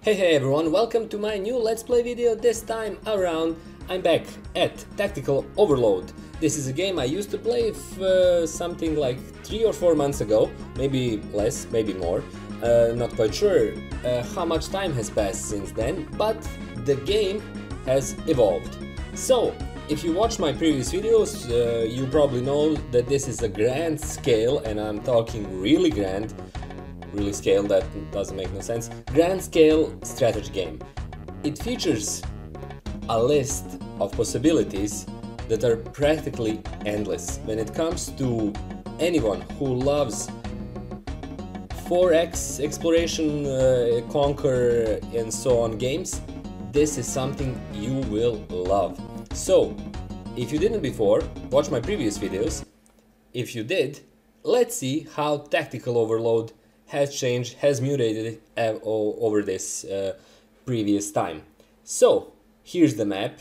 Hey everyone, welcome to my new Let's Play video. This time around I'm back at Tactical Overload. This is a game I used to play something like 3 or 4 months ago, maybe less, maybe more. Not quite sure how much time has passed since then, but the game has evolved. So, if you watch my previous videos, you probably know that this is a grand scale, and I'm talking really grand. Really scale, that doesn't make no sense. Grand scale strategy game. It features a list of possibilities that are practically endless. When it comes to anyone who loves 4X exploration, conquer and so on games, this is something you will love. So, if you didn't before, watch my previous videos. If you did, let's see how Tactical Overload has changed, has mutated over this previous time. So, here's the map.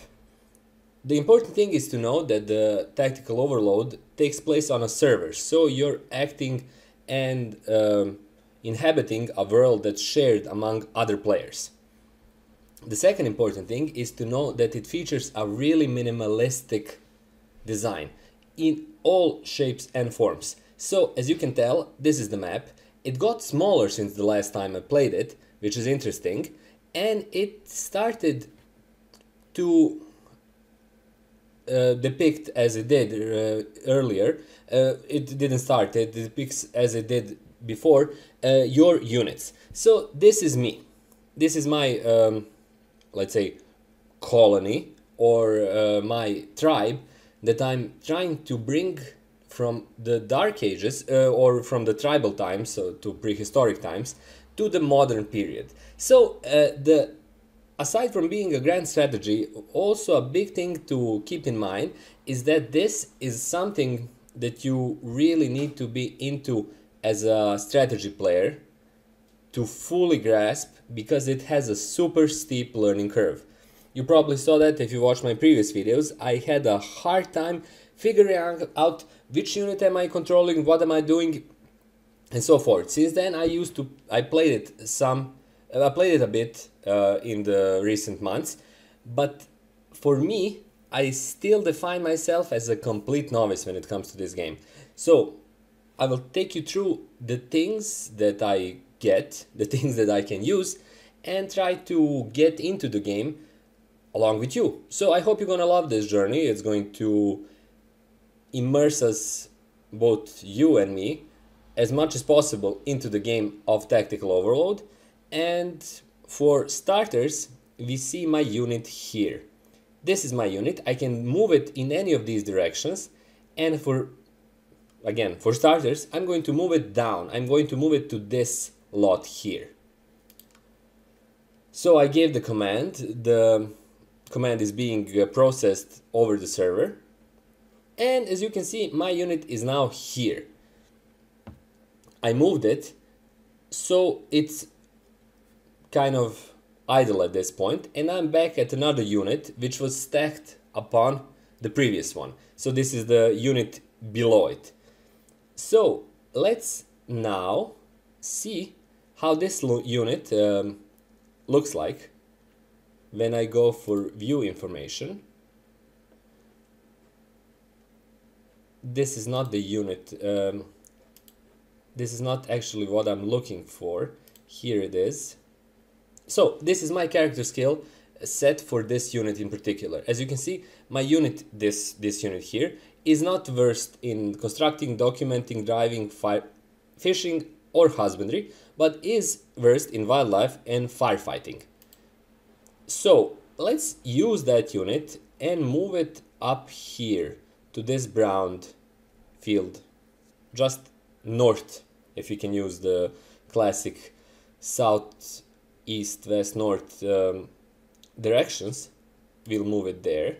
The important thing is to know that the Tactical Overload takes place on a server, so you're acting and inhabiting a world that's shared among other players. The second important thing is to know that it features a really minimalistic design in all shapes and forms. So, as you can tell, this is the map. It got smaller since the last time I played it, which is interesting, and it started to depict as it did earlier. It didn't start, it depicts as it did before your units. So this is me. This is my, let's say, colony or my tribe that I'm trying to bring from the Dark Ages or from the tribal times, so to prehistoric times, to the modern period. So aside from being a grand strategy, also a big thing to keep in mind is that this is something that you really need to be into as a strategy player to fully grasp, because it has a super steep learning curve. You probably saw that if you watched my previous videos. I had a hard time figuring out which unit am I controlling, what am I doing, and so forth. Since then, I played it a bit in the recent months, but for me, I still define myself as a complete novice when it comes to this game. So, I will take you through the things that I get, the things that I can use, and try to get into the game along with you. So I hope you're gonna love this journey. It's going to immerse us, both you and me, as much as possible into the game of Tactical Overload. And for starters, we see my unit here. This is my unit. I can move it in any of these directions, and for starters, I'm going to move it down. I'm going to move it to this lot here. So I gave the command. The command is being processed over the server, and as you can see, my unit is now here. I moved it, so it's kind of idle at this point, and I'm back at another unit which was stacked upon the previous one. So this is the unit below it. So let's now see how this unit looks like when I go for view information. This is not the unit, this is not actually what I'm looking for. Here it is. So this is my character skill set for this unit in particular. As you can see, my unit, this unit here, is not versed in constructing, documenting, driving, fishing or husbandry, but is versed in wildlife and firefighting. So let's use that unit and move it up here to this brown field, just north, if you can use the classic south, east, west, north directions. We'll move it there,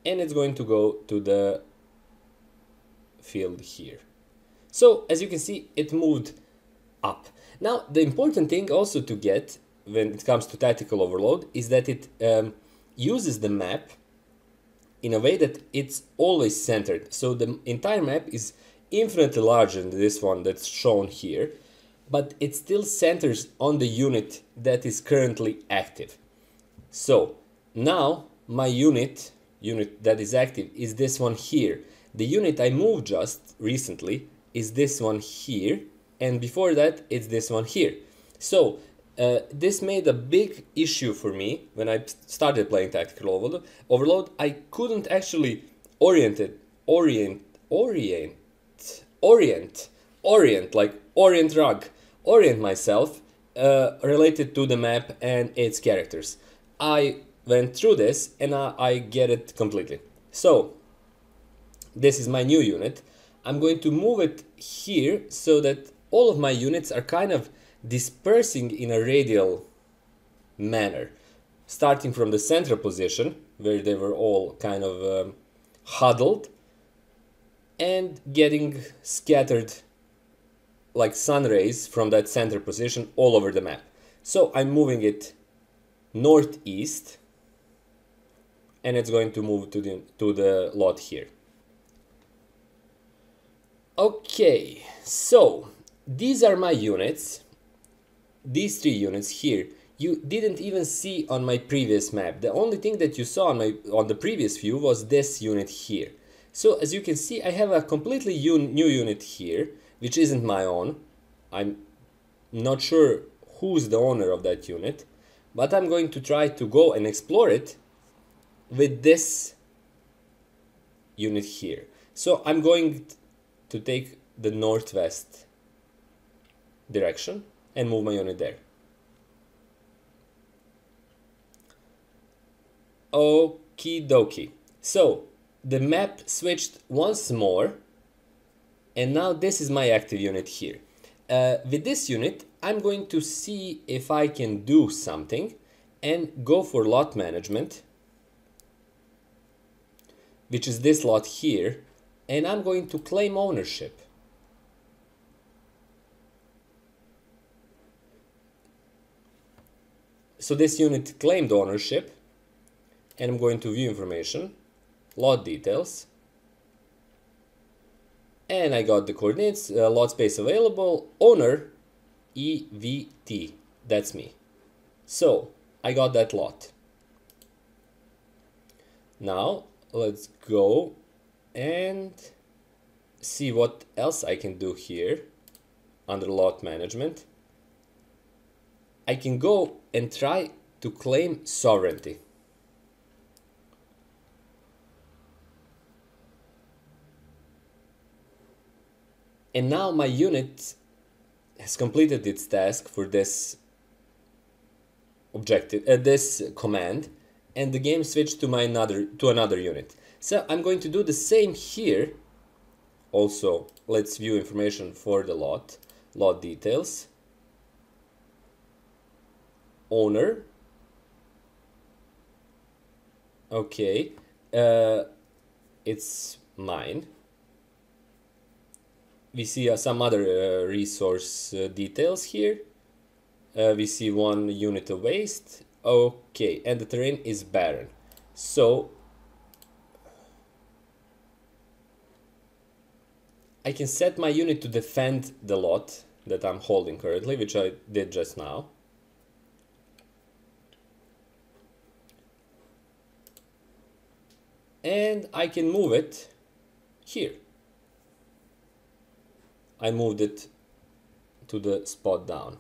and it's going to go to the field here. So as you can see, it moved up. Now the important thing also to get when it comes to Tactical Overload is that it uses the map in a way that it's always centered. So the entire map is infinitely larger than this one that's shown here, but it still centers on the unit that is currently active. So now my unit that is active is this one here. The unit I moved just recently is this one here, and before that it's this one here. So this made a big issue for me when I started playing Tactical Overload. I couldn't actually orient like orient rug, orient myself related to the map and its characters. I went through this and I get it completely. So this is my new unit. I'm going to move it here so that all of my units are kind of dispersing in a radial manner, starting from the central position where they were all kind of huddled and getting scattered like sun rays from that center position all over the map. So I'm moving it northeast, and it's going to move to the lot here. Okay, so these are my units. These 3 units here you didn't even see on my previous map. The only thing that you saw on the previous view was this unit here. So as you can see, I have a completely new unit here, which isn't my own. I'm not sure who's the owner of that unit, but I'm going to try to go and explore it with this unit here. So I'm going to take the northwest direction and move my unit there. Okie dokie. So the map switched once more, and now this is my active unit here. With this unit, I'm going to see if I can do something and go for lot management, which is this lot here, and I'm going to claim ownership. So this unit claimed ownership, and I'm going to view information, lot details, and I got the coordinates, lot space available, owner EVT, that's me. So I got that lot. Now let's go and see what else I can do here under lot management. I can go and try to claim sovereignty. And now my unit has completed its task for this objective, this command, and the game switched to another unit. So I'm going to do the same here. Also, let's view information for the lot details, owner. Okay, it's mine. We see some other resource details here. We see 1 unit of waste. Okay, and the terrain is barren. So I can set my unit to defend the lot that I'm holding currently, which I did just now. And I can move it here. I moved it to the spot down.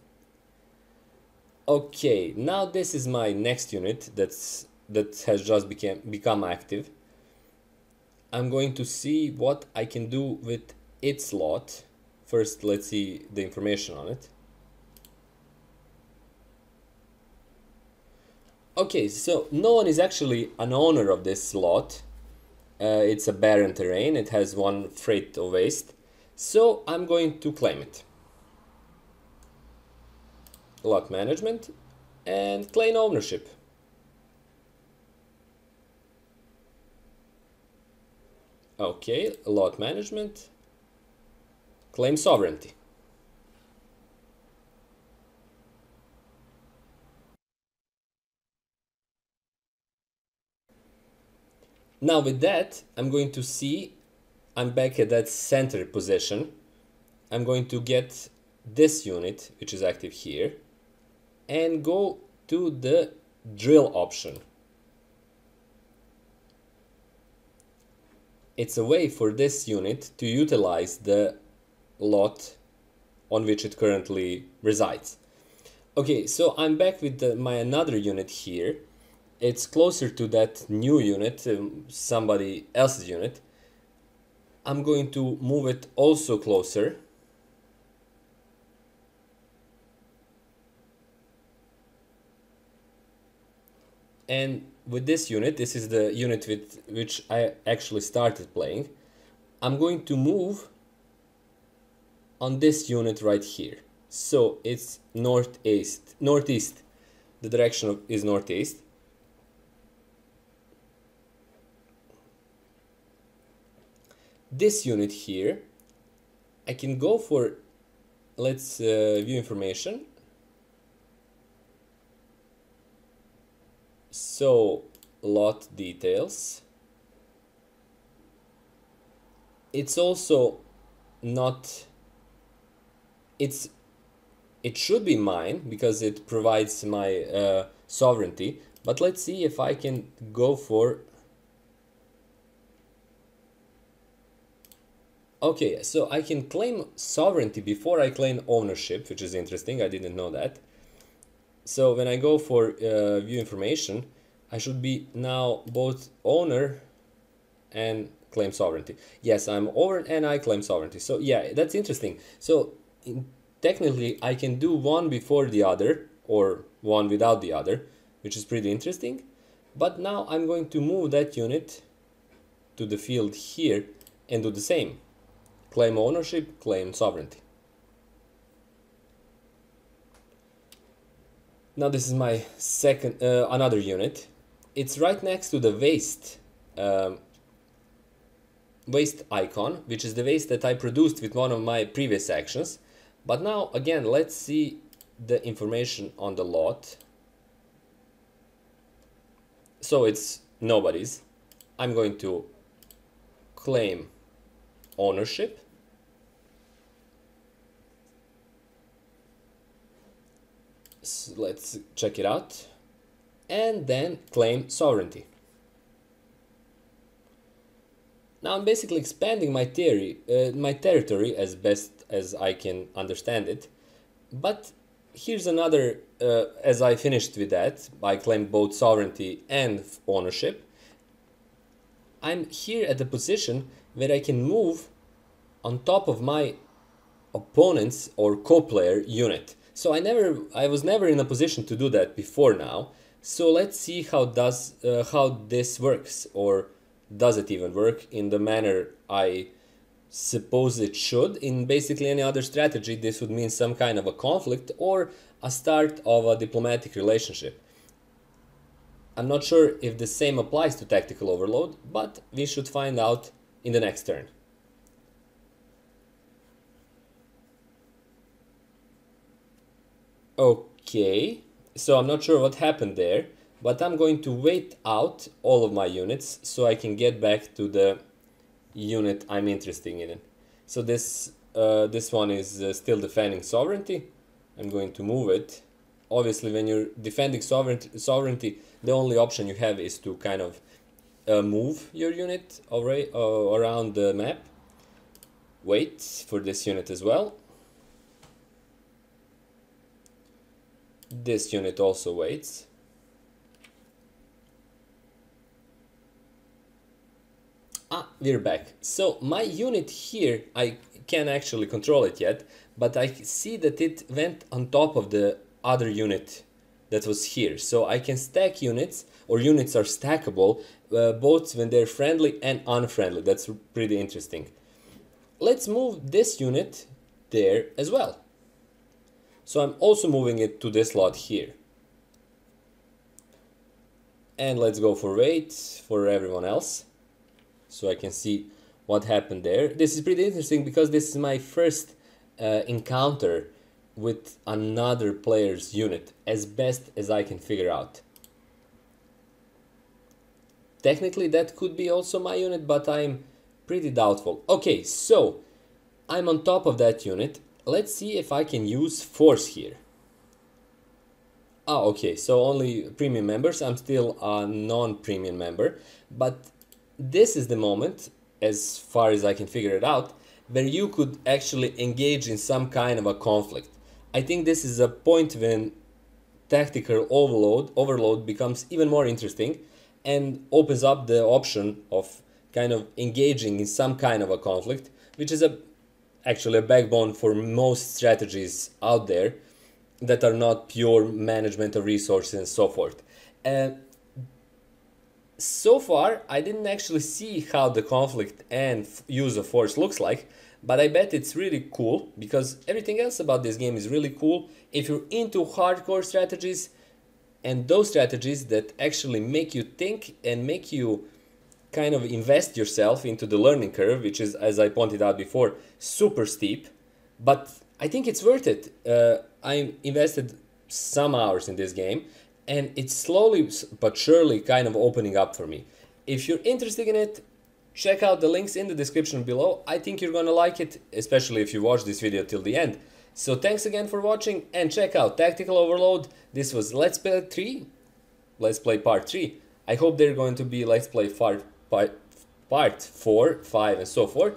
Okay, now this is my next unit that has just become active. I'm going to see what I can do with its lot. First, let's see the information on it. Okay, so no one is actually an owner of this lot. It's a barren terrain. It has 1 freight of waste. So I'm going to claim it. Lot management and claim ownership. Okay, lot management, claim sovereignty. Now with that, I'm going to see I'm back at that center position. I'm going to get this unit, which is active here, and go to the drill option. It's a way for this unit to utilize the lot on which it currently resides. Okay, so I'm back with my another unit here. It's closer to that new unit, somebody else's unit. I'm going to move it also closer. And with this unit, this is the unit with which I actually started playing, I'm going to move on this unit right here. So it's northeast. The direction is northeast. This unit here, I can go for, let's view information. So lot details. It's also not, it should be mine because it provides my sovereignty, but let's see if I can go for, okay, so I can claim sovereignty before I claim ownership, which is interesting, I didn't know that. So when I go for view information, I should be now both owner and claim sovereignty. Yes, I'm owner and I claim sovereignty. So yeah, that's interesting. So technically I can do one before the other or one without the other, which is pretty interesting. But now I'm going to move that unit to the field here and do the same. Claim ownership, claim sovereignty. Now this is my second, another unit. It's right next to the waste icon, which is the waste that I produced with one of my previous actions. But now again, let's see the information on the lot. So it's nobody's. I'm going to claim ownership. So let's check it out. And then claim sovereignty. Now I'm basically expanding my territory as best as I can understand it. But here's another, as I finished with that, I claimed both sovereignty and ownership. I'm here at the position where I can move on top of my opponent's or co-player unit. So I was never in a position to do that before now. So let's see how this works, or does it even work in the manner I suppose it should. In basically any other strategy, this would mean some kind of a conflict or a start of a diplomatic relationship. I'm not sure if the same applies to tactical overload, but we should find out in the next turn. Okay, so I'm not sure what happened there, but I'm going to wait out all of my units so I can get back to the unit I'm interested in. So this one is still defending sovereignty. I'm going to move it. Obviously, when you're defending sovereignty, the only option you have is to kind of move your unit around the map. Wait for this unit as well. This unit also waits. We're back. So my unit here, I can't actually control it yet, but I see that it went on top of the other unit that was here. So I can stack units, or units are stackable, both when they're friendly and unfriendly. That's pretty interesting. Let's move this unit there as well. So I'm also moving it to this slot here. And let's go for wait for everyone else, so I can see what happened there. This is pretty interesting because this is my first encounter with another player's unit, as best as I can figure out. Technically that could be also my unit, but I'm pretty doubtful. Okay, so I'm on top of that unit. let's see if I can use force here. Ah, okay, so only premium members. I'm still a non-premium member, but this is the moment, as far as I can figure it out, where you could actually engage in some kind of a conflict. I think this is a point when tactical overload becomes even more interesting and opens up the option of kind of engaging in some kind of a conflict, which is actually a backbone for most strategies out there that are not pure management of resources and so forth. And so far, I didn't actually see how the conflict and use of force looks like, but I bet it's really cool because everything else about this game is really cool. If you're into hardcore strategies and those strategies that actually make you think and make you kind of invest yourself into the learning curve, which is, as I pointed out before, super steep, but I think it's worth it. I invested some hours in this game and it's slowly but surely kind of opening up for me. If you're interested in it, check out the links in the description below. I think you're gonna like it, especially if you watch this video till the end. So thanks again for watching and check out Tactical Overload. This was Let's Play Part 3. I hope they're going to be Let's Play part 4, 5 and so forth,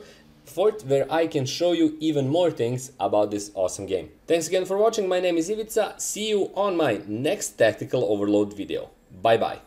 where I can show you even more things about this awesome game. Thanks again for watching. My name is Ivica. See you on my next Tactical Overload video. Bye bye.